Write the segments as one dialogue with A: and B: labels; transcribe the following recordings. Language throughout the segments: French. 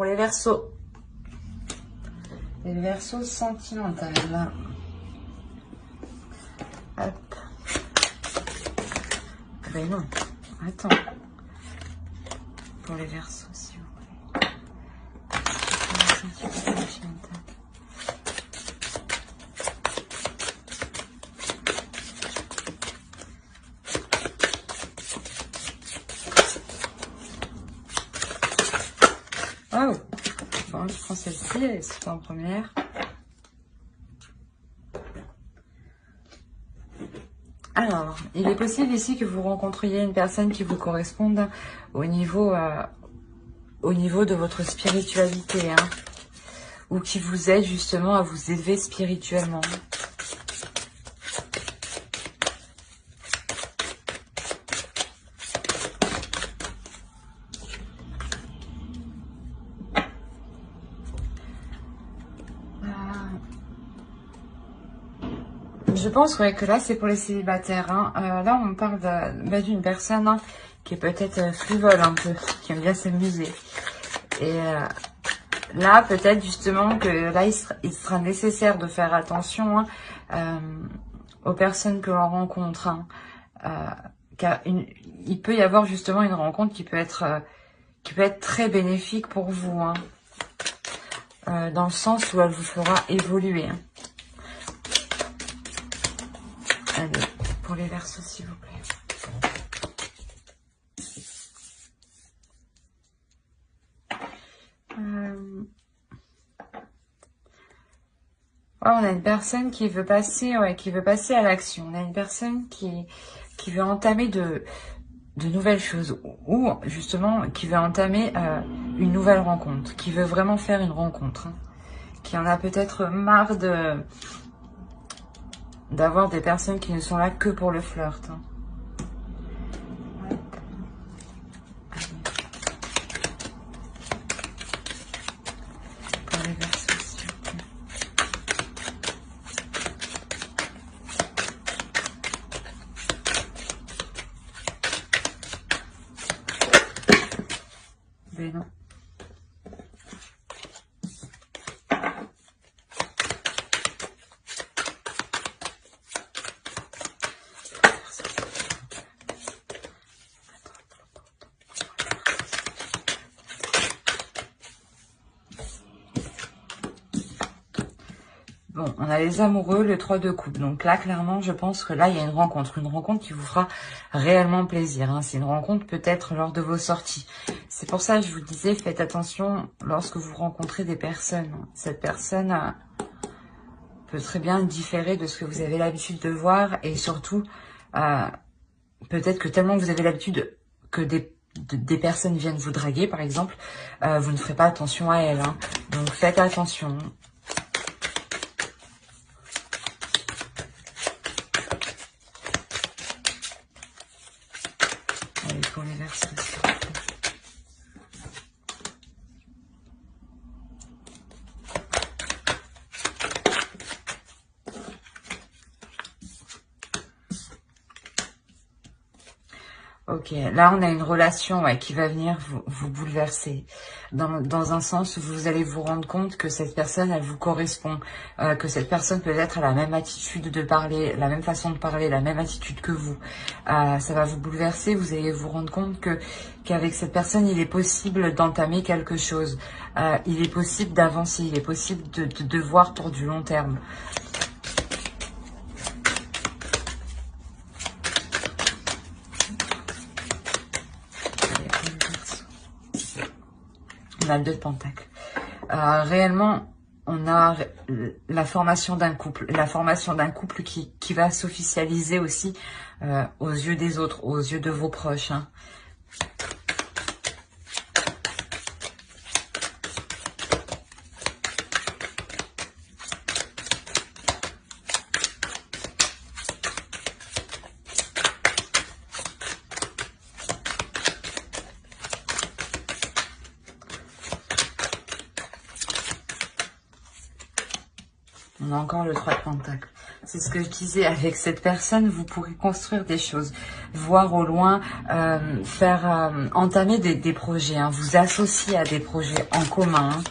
A: pour les Verseaux. Les Verseaux sentimentales. Hop. Ben non, attends. Pour les Verseaux, s'il vous plaît. Oh, bon, je prends celle-ci, c'est en première. Alors, il est possible ici que vous rencontriez une personne qui vous corresponde au niveau de votre spiritualité, hein, ou qui vous aide justement à vous élever spirituellement. Je pense ouais, que là, c'est pour les célibataires. Hein. Là, on parle d'une personne hein, qui est peut-être frivole un peu, qui aime bien s'amuser. Et là, peut-être justement que là, il sera nécessaire de faire attention hein, aux personnes que l'on rencontre. Hein. Car il peut y avoir justement une rencontre qui peut être très bénéfique pour vous. Hein. Dans le sens où elle vous fera évoluer. Hein. Allez, pour les Verseaux, s'il vous plaît. Ouais, on a une personne qui veut passer, à l'action. On a une personne qui veut entamer de nouvelles choses ou justement qui veut entamer une nouvelle rencontre, qui veut vraiment faire une rencontre, hein, qui en a peut-être marre d'avoir des personnes qui ne sont là que pour le flirt. Hein. Pour les Verseaux, s'il vous plaît. Mais non. Bon, on a les amoureux, le 3 de coupe. Donc là, clairement, je pense que là, il y a une rencontre qui vous fera réellement plaisir. Hein. C'est une rencontre peut-être lors de vos sorties. C'est pour ça que je vous disais, faites attention lorsque vous rencontrez des personnes. Cette personne peut très bien différer de ce que vous avez l'habitude de voir. Et surtout, peut-être que tellement vous avez l'habitude que des personnes viennent vous draguer, par exemple, vous ne ferez pas attention à elles. Hein. Donc faites attention. Pour les Verseaux. Ok, là on a une relation qui va venir vous bouleverser. Dans un sens où vous allez vous rendre compte que cette personne, elle vous correspond. Que cette personne peut-être a la même attitude de parler, la même façon de parler, la même attitude que vous. Ça va vous bouleverser, vous allez vous rendre compte qu'avec cette personne, il est possible d'entamer quelque chose. Il est possible d'avancer, il est possible de voir pour du long terme. On a le 2 de Pentacle. Réellement, on a la formation d'un couple. La formation d'un couple qui va s'officialiser aussi aux yeux des autres, aux yeux de vos proches. Hein. On a encore le 3 de Pentacle. C'est ce que je disais, avec cette personne, vous pourrez construire des choses. voir au loin, entamer des projets, hein, vous associer à des projets en commun. Hein.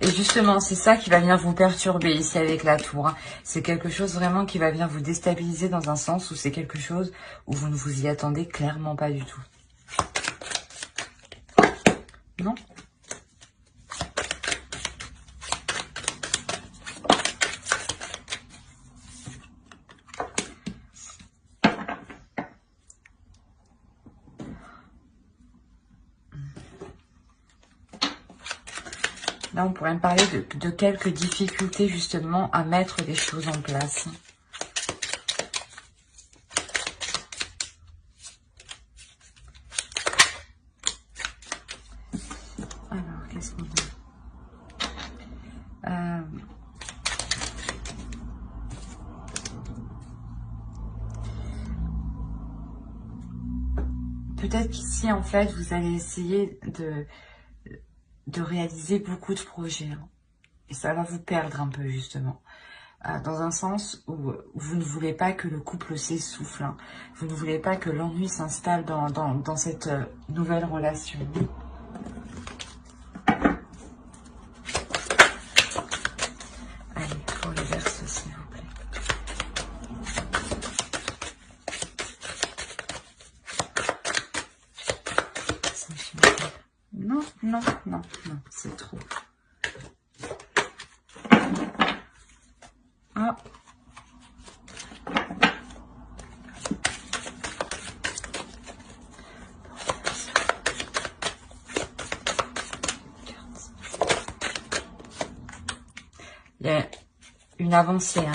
A: Et justement, c'est ça qui va venir vous perturber ici avec la tour. Hein. C'est quelque chose vraiment qui va venir vous déstabiliser dans un sens où c'est quelque chose où vous ne vous y attendez clairement pas du tout. Non ? Là, on pourrait me parler de quelques difficultés justement à mettre des choses en place. Alors, qu'est-ce qu'on a peut-être qu'ici, en fait, vous allez essayer de réaliser beaucoup de projets. Hein. Et ça va vous perdre un peu, justement. Dans un sens où vous ne voulez pas que le couple s'essouffle. Hein. Vous ne voulez pas que l'ennui s'installe dans cette nouvelle relation. Allez, pour les Verseaux, s'il vous plaît. Non, non, non, non, c'est trop. Ah. Il y a une avancée, hein.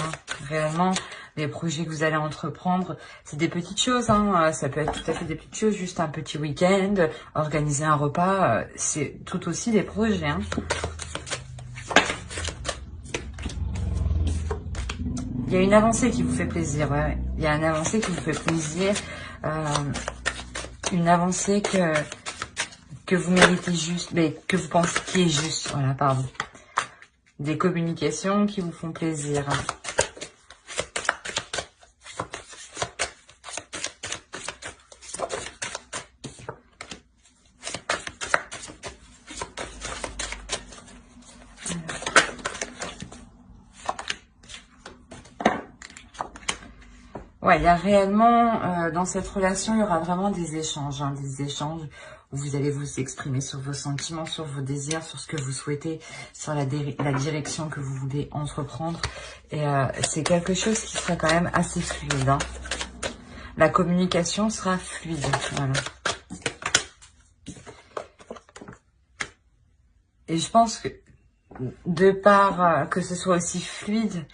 A: Réellement, les projets que vous allez entreprendre, c'est des petites choses, hein. Ça peut être tout à fait des petites choses, juste un petit week-end, organiser un repas, c'est tout aussi des projets, hein. Il y a une avancée qui vous fait plaisir, ouais. Il y a une avancée qui vous fait plaisir, une avancée que vous méritez juste, mais que vous pensez qui est juste, voilà, pardon. Des communications qui vous font plaisir. Ouais, il y a réellement, dans cette relation, il y aura vraiment des échanges, hein, des échanges où vous allez vous exprimer sur vos sentiments, sur vos désirs, sur ce que vous souhaitez, sur la direction que vous voulez entreprendre. Et c'est quelque chose qui sera quand même assez fluide. Hein. La communication sera fluide, voilà. Et je pense que de par que ce soit aussi fluide,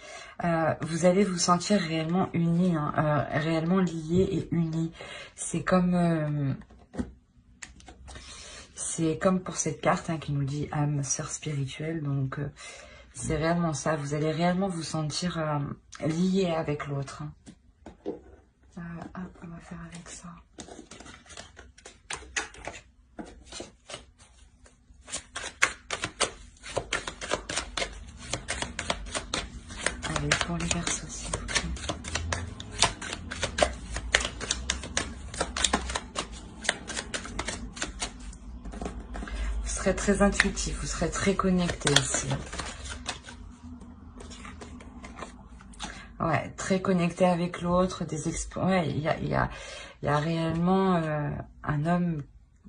A: vous allez vous sentir réellement unis, hein, réellement liés et unis. C'est comme pour cette carte hein, qui nous dit âme, sœur spirituelle. Donc c'est réellement ça. Vous allez réellement vous sentir liés avec l'autre. Hein. Hop, on va faire avec ça. Allez, pour les Verseaux, s'il vous plaît. Vous serez très intuitif, vous serez très connecté ici. Ouais, très connecté avec l'autre, ouais, il y a réellement un homme,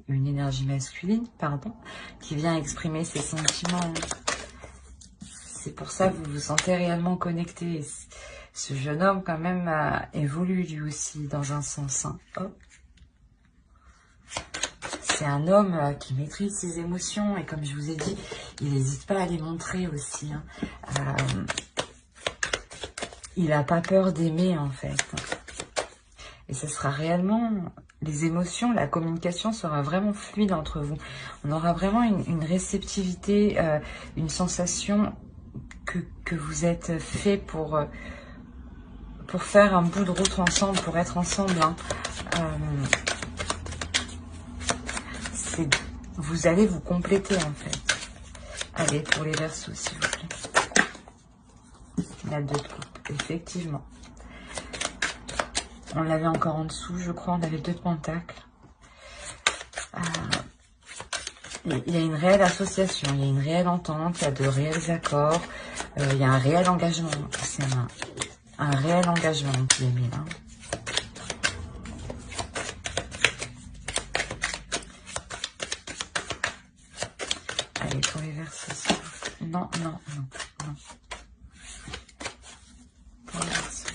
A: une énergie masculine, pardon, qui vient exprimer ses sentiments. C'est pour ça que vous vous sentez réellement connecté. Ce jeune homme, quand même, évolue lui aussi, dans un sens. Hein. Oh. C'est un homme qui maîtrise ses émotions. Et comme je vous ai dit, il n'hésite pas à les montrer aussi. Hein. Il n'a pas peur d'aimer, en fait. Et ce sera réellement... Les émotions, la communication sera vraiment fluide entre vous. On aura vraiment une réceptivité, une sensation... Que vous êtes fait pour faire un bout de route ensemble, pour être ensemble. Hein. Vous allez vous compléter en fait. Allez, pour les Verseaux, s'il vous plaît. La 2 de coupe, effectivement. On l'avait encore en dessous, je crois. On avait 2 de pentacles. Il y a une réelle association, il y a une réelle entente, il y a de réels accords, il y a un réel engagement. C'est un réel engagement qui est mis là. Allez, pour les Verseaux. Non, non, non, non. Pour les Verseaux.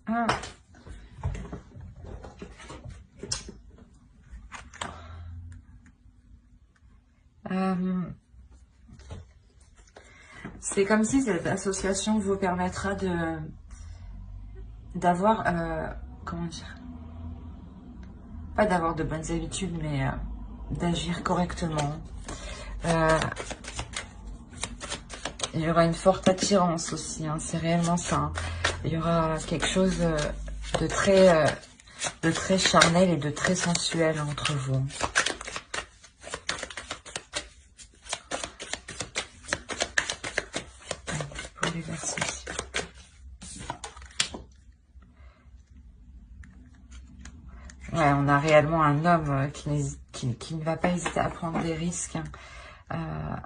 A: Ah. C'est comme si cette association vous permettra d'avoir, comment dire, pas d'avoir de bonnes habitudes, mais d'agir correctement. Il y aura une forte attirance aussi, hein, c'est réellement ça. Hein. Il y aura quelque chose de très charnel et de très sensuel entre vous. Pour les Verseaux. Ouais, on a réellement un homme qui ne va pas hésiter à prendre des risques. Hein.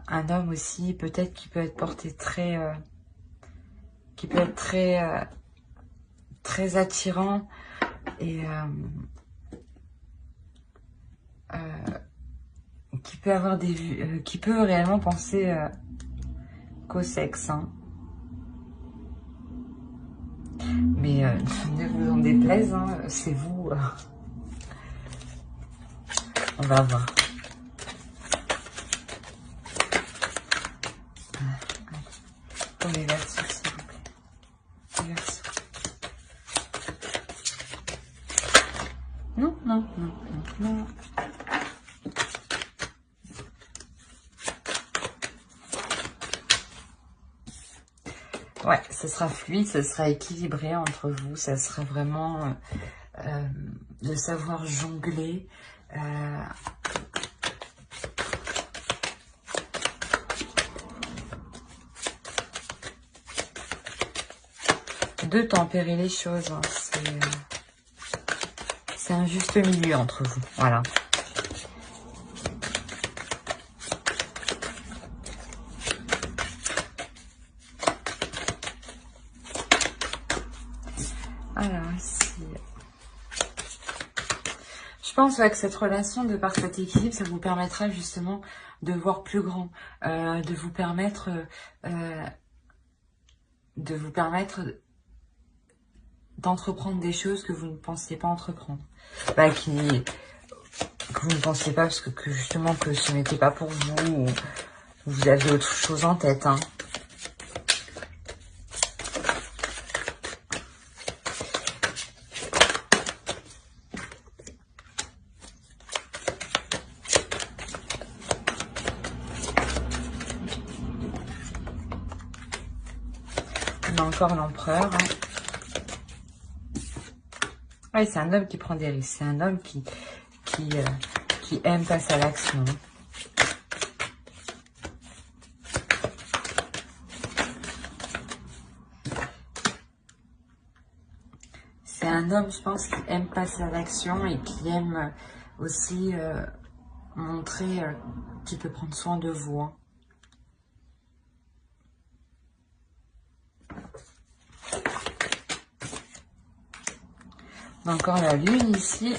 A: Un homme aussi, peut-être qui peut être porté très... qui peut être très attirant et qui peut avoir des vues, qui peut réellement penser qu'au sexe. Hein. Mais ne vous en déplaise, hein, c'est vous. On va voir. Pour les Verseaux, s'il vous plaît. Les Verseaux. Non, non, non, non, non. Ouais, ce sera fluide, ce sera équilibré entre vous, ça sera vraiment de savoir jongler. De tempérer les choses, hein. C'est un juste milieu entre vous, voilà. Alors ici, je pense que cette relation de parfait équilibre, ça vous permettra justement de voir plus grand, de vous permettre d'entreprendre des choses que vous ne pensiez pas entreprendre, que vous ne pensiez pas parce que justement que ce n'était pas pour vous, ou vous aviez autre chose en tête. Hein. On a encore l'empereur. Hein. Oui, c'est un homme qui prend des risques. C'est un homme qui aime passer à l'action. C'est un homme, je pense, qui aime passer à l'action et qui aime aussi montrer qu'il peut prendre soin de vous. Hein. On a encore la lune ici.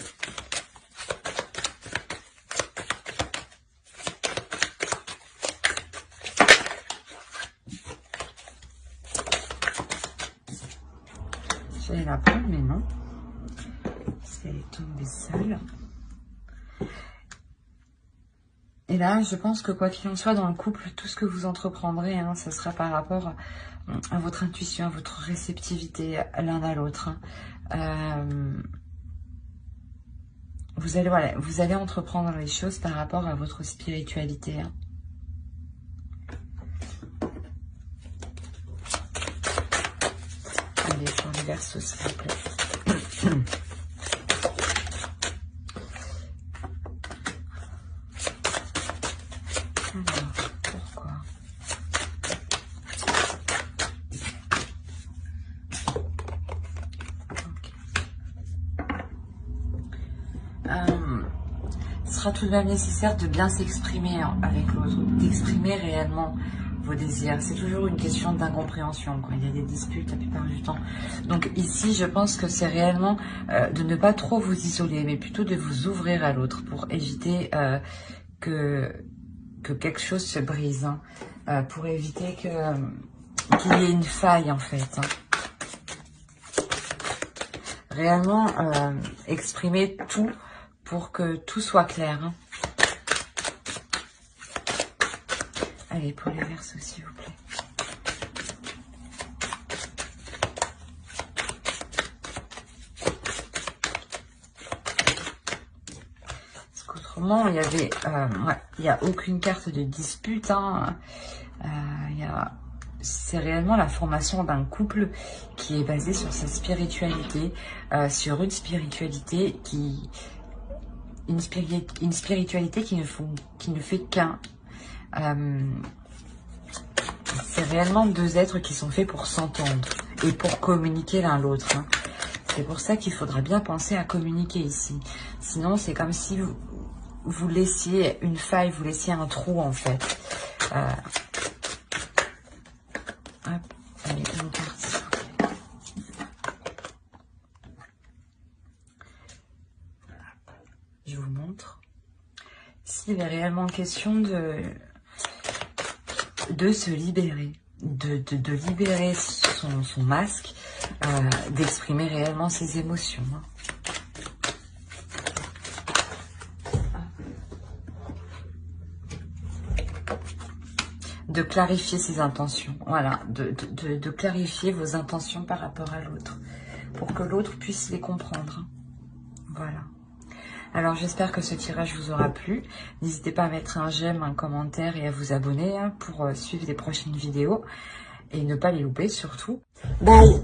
A: J'allais la prendre, mais non. Parce qu'elle est tombée seule. Et là, je pense que quoi qu'il en soit dans le couple, tout ce que vous entreprendrez, hein, ça sera par rapport à votre intuition, à votre réceptivité l'un à l'autre. Vous allez entreprendre les choses par rapport à votre spiritualité. Hein. Allez, pour les Verseaux, s'il vous plaît. Alors. sera tout de même nécessaire de bien s'exprimer avec l'autre, d'exprimer réellement vos désirs. C'est toujours une question d'incompréhension quand il y a des disputes la plupart du temps. Donc ici, je pense que c'est réellement de ne pas trop vous isoler, mais plutôt de vous ouvrir à l'autre pour éviter que quelque chose se brise, hein, pour éviter qu'il y ait une faille en fait. Hein. Réellement, exprimer tout pour que tout soit clair. Hein. Allez, pour les Verseaux, s'il vous plaît. Parce qu'autrement, il y avait, il n'y a aucune carte de dispute. Hein. C'est réellement la formation d'un couple qui est basé sur sa spiritualité, sur une spiritualité qui ne fait qu'un. C'est réellement deux êtres qui sont faits pour s'entendre et pour communiquer l'un l'autre. Hein. C'est pour ça qu'il faudra bien penser à communiquer ici. Sinon, c'est comme si vous laissiez une faille, vous laissiez un trou en fait. Hop, allez, une carte. Je vous montre. Ici, il est réellement question de se libérer, de libérer son masque, d'exprimer réellement ses émotions. Hein. De clarifier ses intentions, voilà, de clarifier vos intentions par rapport à l'autre, pour que l'autre puisse les comprendre. Voilà. Alors j'espère que ce tirage vous aura plu. N'hésitez pas à mettre un j'aime, un commentaire et à vous abonner, hein, pour suivre les prochaines vidéos et ne pas les louper surtout. Bye!